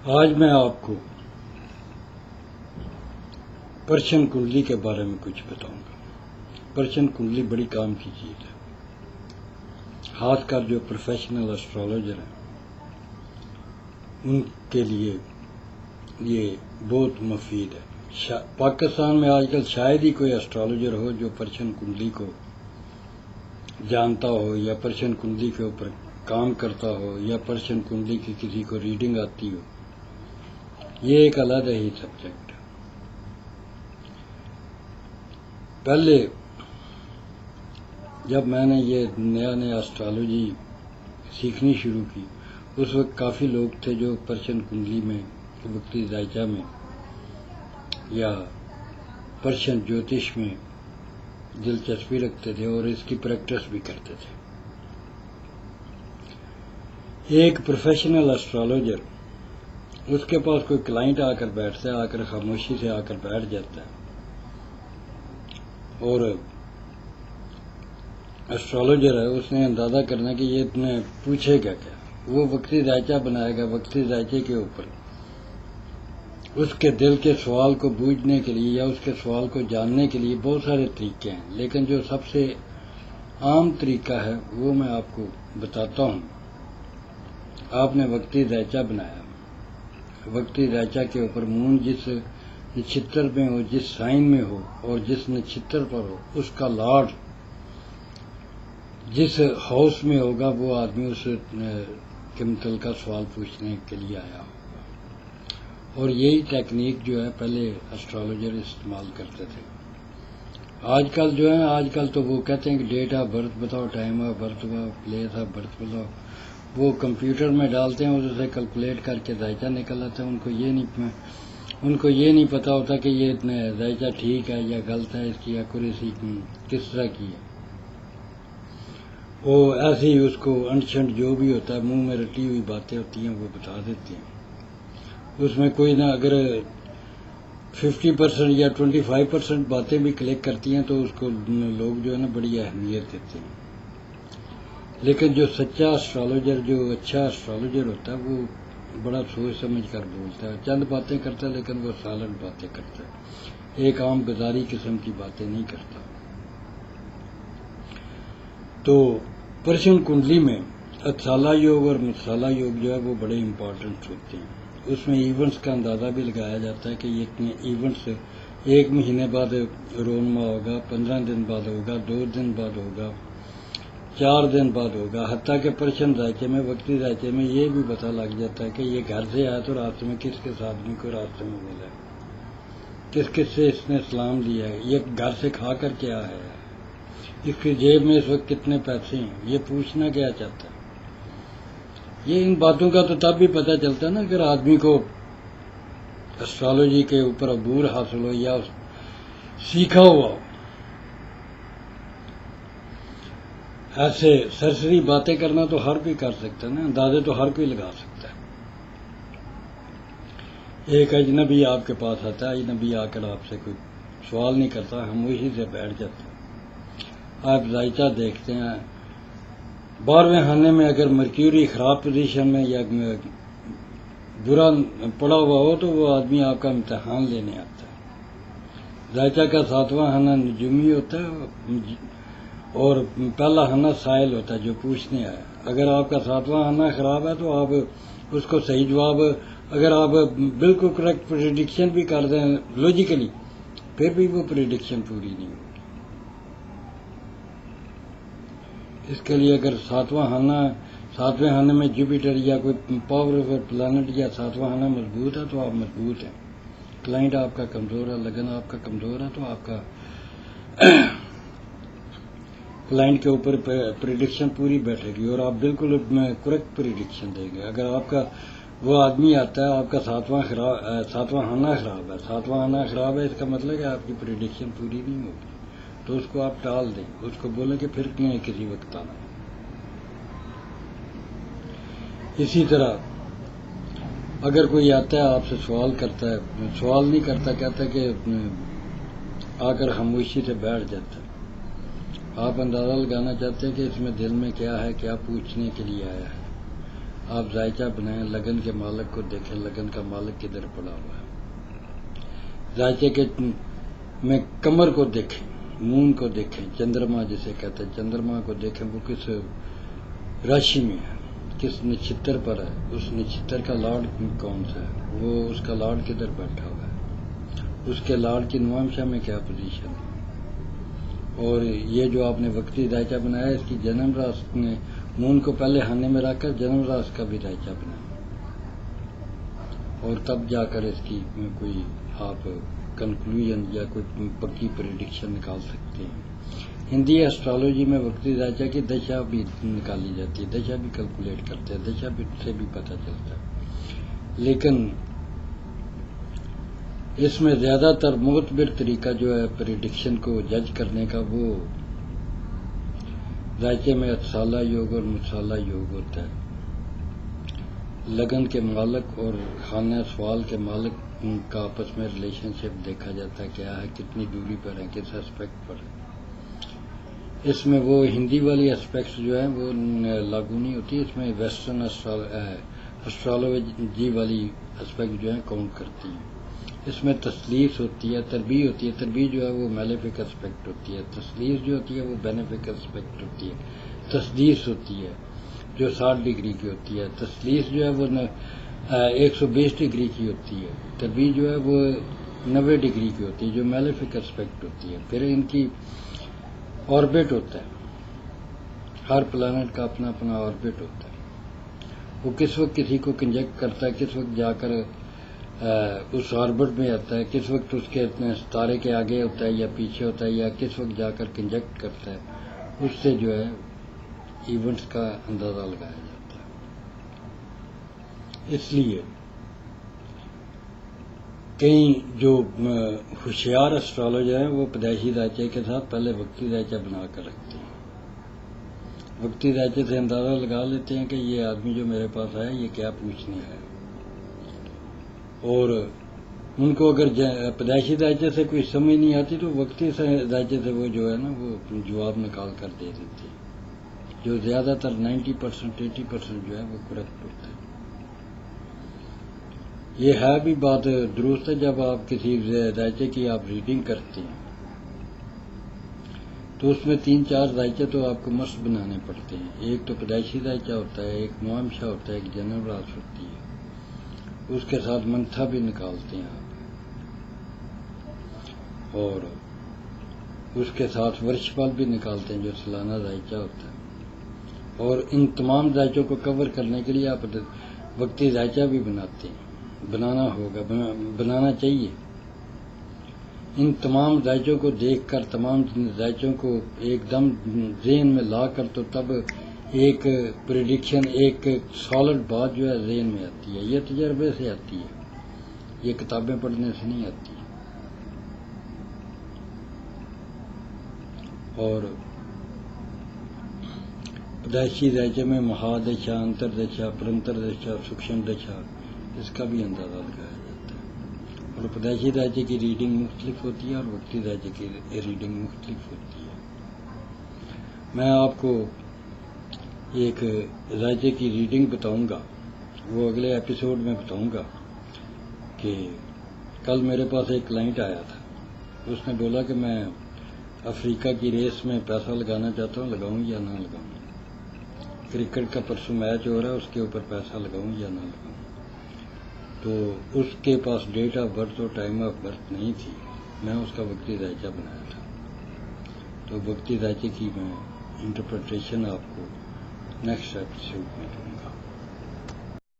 آج میں آپ کو پرشن کنڈلی کے بارے میں کچھ بتاؤں گا۔ پرشن کنڈلی بڑی کام کی چیز ہے، خاص کر جو پروفیشنل اسٹرالوجر ہیں ان کے لیے یہ بہت مفید ہے۔ پاکستان میں آج کل شاید ہی کوئی اسٹرالوجر ہو جو پرشن کنڈلی کو جانتا ہو یا پرشن کنڈلی کے اوپر کام کرتا ہو یا پرشن کنڈلی کی کسی کو ریڈنگ آتی ہو۔ یہ ایک علیحدہ ہی سبجیکٹ ہے۔ پہلے جب میں نے یہ نیا اسٹرالوجی سیکھنی شروع کی اس وقت کافی لوگ تھے جو پرشن کنڈلی میں وقتی ذائچہ میں یا پرشن جوتش میں دلچسپی رکھتے تھے اور اس کی پریکٹس بھی کرتے تھے۔ ایک پروفیشنل اسٹرالوجر اس کے پاس کوئی کلائنٹ آ کر بیٹھتا ہے، آ کر خاموشی سے آ کر بیٹھ جاتا ہے اور اسٹرالوجر ہے اس نے اندازہ کرنا کہ یہ اتنے پوچھے گا کیا، وہ وقتی ذائچہ بنائے گا۔ وقتی ذائچے کے اوپر اس کے دل کے سوال کو بوجھنے کے لیے یا اس کے سوال کو جاننے کے لیے بہت سارے طریقے ہیں، لیکن جو سب سے عام طریقہ ہے وہ میں آپ کو بتاتا ہوں۔ آپ نے وقتی ذائچہ بنایا، وقتی ذائچہ کے اوپر مون جس نچھتر میں ہو، جس سائن میں ہو اور جس نچھتر پر ہو، اس کا لارڈ جس ہاؤس میں ہوگا وہ آدمی اس کے متعلقہ سوال پوچھنے کے لیے آیا ہوگا۔ اور یہی ٹیکنیک جو ہے پہلے اسٹرالوجر استعمال کرتے تھے۔ آج کل جو ہے تو وہ کہتے ہیں کہ ڈیٹ آف برتھ بتاؤ، ٹائم آف برتھ بتاؤ، پلیس آف برتھ بتاؤ، وہ کمپیوٹر میں ڈالتے ہیں، اسے کیلکولیٹ کر کے ذائچہ نکل آتا ہے۔ ان کو یہ نہیں پتا ہوتا کہ یہ ذائچہ ٹھیک ہے یا غلط ہے، اس کی ایکوریسی کس طرح کی ہے۔ وہ ایسے ہی اس کو انٹ جو بھی ہوتا ہے، منہ میں رٹی ہوئی باتیں ہوتی ہیں وہ بتا دیتے ہیں۔ اس میں کوئی نہ اگر 50% یا 25% باتیں بھی کلک کرتی ہیں تو اس کو لوگ جو ہے نا بڑی اہمیت دیتے ہیں۔ لیکن جو سچا اسٹرالوجر، جو اچھا اسٹرالوجر ہوتا ہے وہ بڑا سوچ سمجھ کر بولتا ہے، چند باتیں کرتا ہے لیکن وہ سالڈ باتیں کرتا ہے، ایک عام گزاری قسم کی باتیں نہیں کرتا۔ تو پرشن کنڈلی میں اتسالہ یوگ اور متسالہ یوگ جو ہے وہ بڑے امپورٹنٹ ہوتے ہیں۔ اس میں ایونٹس کا اندازہ بھی لگایا جاتا ہے کہ یہ اتنے ایونٹس 1 مہینے بعد رونما ہوگا، 15 دن بعد ہوگا، 2 دن بعد ہوگا، 4 دن بعد ہوگا، حتیٰ کہ پرشن ذائچے میں وقتی ذائچے میں یہ بھی پتہ لگ جاتا ہے کہ یہ گھر سے آیا تو راستے میں کس کس آدمی کو راستے میں ملا ہے، کس کس سے اس نے سلام لیا ہے، یہ گھر سے کھا کر کیا ہے، اس کی جیب میں اس وقت کتنے پیسے ہیں، یہ پوچھنا کیا چاہتا ہے۔ یہ ان باتوں کا تو تب بھی پتہ چلتا ہے نا اگر آدمی کو اسٹرالوجی کے اوپر عبور حاصل ہو یا سیکھا ہوا ہو۔ ایسے سرسری باتیں کرنا تو ہر کوئی کر سکتا ہے نا، اندازے تو ہر کوئی لگا سکتا ہے۔ ایک اجنبی آپ کے پاس آتا ہے، اجنبی آ کر آپ سے کوئی سوال نہیں کرتا، ہم اسی سے بیٹھ جاتے ہیں۔ آپ ذائچہ دیکھتے ہیں، 12ویں خانے میں اگر مرکیوری خراب پوزیشن میں یا برا پڑا ہوا ہو تو وہ آدمی آپ کا امتحان لینے آتا ہے۔ ذائچہ کا 7واں خانہ نجومی ہوتا ہے اور پہلا خانہ سائل ہوتا ہے جو پوچھنے آیا۔ اگر آپ کا 7واں خانہ خراب ہے تو آپ اس کو صحیح جواب، اگر آپ بالکل کریکٹ پریڈکشن بھی کر دیں لوجیکلی، پھر بھی وہ پریڈکشن پوری نہیں ہوگی۔ اس کے لیے اگر 7واں خانے میں جوپیٹر یا کوئی پاورفل پلانٹ یا 7واں خانہ مضبوط ہے تو آپ مضبوط ہیں، کلائنٹ آپ کا کمزور ہے، لگن آپ کا کمزور ہے تو آپ کا کلائنٹ کے اوپر پریڈکشن پوری بیٹھے گی اور آپ بالکل کریکٹ پریڈکشن دیں گے۔ اگر آپ کا وہ آدمی آتا ہے آپ کا 7واں خانہ خراب ہے، 7واں خانہ خراب ہے، اس کا مطلب ہے آپ کی پریڈکشن پوری نہیں ہوگی، تو اس کو آپ ٹال دیں، اس کو بولیں کہ پھر کسی وقت آنا۔ اسی طرح اگر کوئی آتا ہے آپ سے سوال کرتا ہے، سوال نہیں کرتا، کہتا ہے کہ آ کر خاموشی سے بیٹھ جاتا ہے، آپ اندازہ لگانا چاہتے ہیں کہ اس میں دل میں کیا ہے، کیا پوچھنے کے لیے آیا ہے۔ آپ ذائچہ بنائیں، لگن کے مالک کو دیکھیں، لگن کا مالک کدھر پڑا ہوا ہے. ذائچے کے میں کمر کو دیکھیں، مون کو دیکھیں، چندرما جسے کہتے ہیں چندرما کو دیکھیں وہ کس راشی میں ہے، کس نچھتر پر ہے، اس نچھتر کا لارڈ کون سا ہے، وہ اس کا لارڈ کدھر بیٹھا ہوا ہے، اس کے لارڈ کی نوامشا میں کیا پوزیشن ہے. اور یہ جو آپ نے وقتی ذائچہ بنایا اس کی جنم راز نے مون کو پہلے ہانے میں رکھ کر جنم راز کا بھی ذائچہ بنایا اور تب جا کر اس کی کوئی آپ کنکلوژن یا کوئی پکی پریڈکشن نکال سکتے ہیں. ہندی ایسٹرالوجی میں وقتی ذائچہ کی دشا بھی نکالی جاتی ہے، دشا بھی کیلکولیٹ کرتے ہیں، دشا سے بھی پتہ چلتا ہے. لیکن اس میں زیادہ تر معتبر طریقہ جو ہے پریڈکشن کو جج کرنے کا وہ ذائچے میں اتسالہ یوگ اور متسالہ یوگ ہوتا ہے. لگن کے مالک اور خانہ سوال کے مالک کا آپس میں ریلیشن شپ دیکھا جاتا ہے، کیا ہے، کتنی دوری پر ہے، کس اسپیکٹ پر ہے. اس میں وہ ہندی والی اسپیکٹس جو ہیں وہ لاگو نہیں ہوتی، اس میں ویسٹرن اسٹرالوجی والی اسپیکٹ جو ہیں کاؤنٹ کرتی ہیں. اس میں تسلیس ہوتی ہے، تربیع ہوتی ہے، تربیع جو ہے وہ میلیفک اسپیکٹ ہوتی ہے، تسلیس جو ہوتی ہے وہ بینیفک اسپیکٹ ہوتی ہے. تسدیس ہوتی ہے جو 60 ڈگری کی ہوتی ہے، تسلیس جو ہے وہ 120 ڈگری کی ہوتی ہے، تربیع جو ہے وہ 90 ڈگری کی ہوتی ہے جو میلیفک اسپیکٹ ہوتی ہے. پھر ان کی آربٹ ہوتا ہے، ہر پلانٹ کا اپنا اپنا آربٹ ہوتا ہے. وہ کس وقت کسی کو کنجیکٹ کرتا ہے، کس وقت جا کر اس آربٹ میں آتا ہے، کس وقت اس کے ستارے کے آگے ہوتا ہے یا پیچھے ہوتا ہے یا کس وقت جا کر کنجیکٹ کرتا ہے، اس سے جو ہے ایونٹس کا اندازہ لگایا جاتا ہے. اس لیے کئی جو ہوشیار اسٹرالوجر ہیں وہ پیدائشی ذائچے کے ساتھ پہلے وقتی ذائچہ بنا کر رکھتے ہیں. وقتی ذائچے سے اندازہ لگا لیتے ہیں کہ یہ آدمی جو میرے پاس آیا یہ کیا پوچھنے آیا، اور ان کو اگر پیدائشی ذائچے سے کوئی سمجھ نہیں آتی تو وقتی ذائچے سے وہ جو ہے نا وہ جواب نکال کر دے دیتے ہیں، جو زیادہ تر 90% 80% جو ہے وہ کریکٹ ہوتا ہے. یہ ہے بھی بات درست ہے. جب آپ کسی ذائچے کی آپ ریڈنگ کرتے ہیں تو اس میں 3-4 ذائچے تو آپ کو مست بنانے پڑتے ہیں. ایک تو پیدائشی ذائچہ ہوتا ہے، ایک معامشہ ہوتا ہے، ایک جنم راز ہوتی ہے، اس کے ساتھ منتھا بھی نکالتے ہیں آپ، اور اس کے ساتھ ورش پال بھی نکالتے ہیں جو سالانہ ذائچہ ہوتا ہے. اور ان تمام ذائچوں کو کور کرنے کے لیے آپ وقتی ذائچہ بھی بناتے ہیں، بنانا چاہیے. ان تمام ذائچوں کو دیکھ کر، تمام ذائچوں کو ایک دم ذہن میں لا کر تو تب ایک پریڈکشن، ایک سالڈ بات جو ہے ذہن میں آتی ہے. یہ تجربے سے آتی ہے، یہ کتابیں پڑھنے سے نہیں آتی. اور پیدائشی ذائچے میں مہادشا، انتردشا، پرنتر دشا، سوکشم دشا، اس کا بھی اندازہ لگایا جاتا ہے. اور پیدائشی ذائچے کی ریڈنگ مختلف ہوتی ہے اور وقتی ذائچے کی ریڈنگ مختلف ہوتی ہے. میں آپ کو ایک ذائچے کی ریڈنگ بتاؤں گا، وہ اگلے ایپیسوڈ میں بتاؤں گا. کہ کل میرے پاس ایک کلائنٹ آیا تھا، اس نے بولا کہ میں افریقہ کی ریس میں پیسہ لگانا چاہتا ہوں، لگاؤں یا نہ لگاؤں. کرکٹ کا پرسوں میچ ہو رہا ہے، اس کے اوپر پیسہ لگاؤں یا نہ لگاؤں. تو اس کے پاس ڈیٹ آف برتھ اور ٹائم آف برتھ نہیں تھی. میں اس کا وقتی ذائچہ بنایا تھا. تو وقتی ذائچے کی میں انٹرپریٹیشن آپ کو نیکسٹ ایپیسوڈ میں دوں گا.